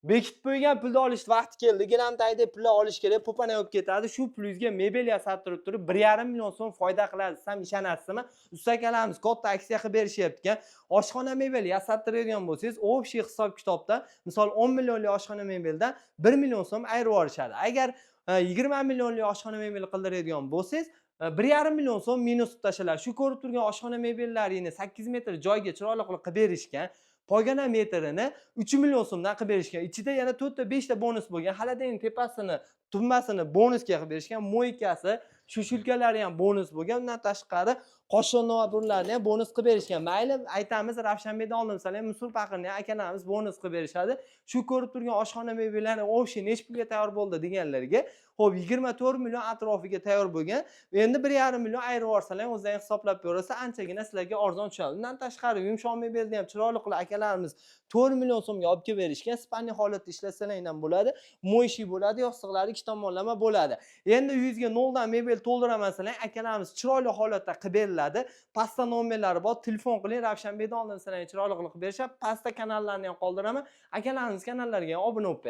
Bekitib qo'ygan pulni olish vaqti keldi. Gilamtayda pullar olish kerak, po'pana bo'lib ketadi. Shu pulingizga mebel yasattirib turib 1,5 million so'm foyda qiladi. Siz ham ishonasizmi? Ustakalarimiz katta aksiya qilib berishyapti ekan. Oshxona mebel yasattiradigan bo'lsangiz, общий hisob-kitobda, misol 10 millionlik oshxona mebeldan 1 million so'm ayirib yuborishadi. Agar 20 millionlik oshxona mebel qildiradigan bo'lsangiz, 1,5 million so'm minus tashlanadi. Shu ko'rib turgan oshxona mebellarini 8 metr joyga chiroyli qilib berishgan. Pogona metrini 3 million so'mdan qilib berishgan. Ichida yana 4 ta 5 ta bonus bo'lgan. Xolodilnik tepasini, tugmasini bonusga qilib berishgan. Moykasi, shu shulkalari ham bonus bo'lgan. Undan tashqari qoshiqni va burlarni ham bonus qilib berishgan. Mayli, aytamiz, Ravshanbeydan oldim-salar ham Musul Paqirni akalarimiz bonus qilib berishadi. Shu ko'rib turgan oshxona mebellari o'sha necha pulga tayyor bo'ldi deganlarga, xo'p 24 million atrofiga tayyor bo'lgan. Endi 1,5 million ayirib yuborsalar, o'zing hisoblab ko'rsa, anchagina sizlarga arzon tushadi. Undan tashqari yumshoq mebelni ham chiroyli qilib akalarimiz 4 million so'mga olib kelib berishgan. Spanli holatda ishlasalar ham bo'ladi, mo'yshi bo'ladi, yostiqlari ikki tomonlama bo'ladi. Endi uyingizga noldan mebel to'ldiramansalar, akalarimiz chiroyli holatda qilib beriladi. Pastda nomerlari bor, telefon qiling, Ravshanbeydan oldim, sizlarga chiroyli qilib berishadi. Pastda kanallarni ham qoldiraman. Akalarimiz kanallariga obuna bo'lib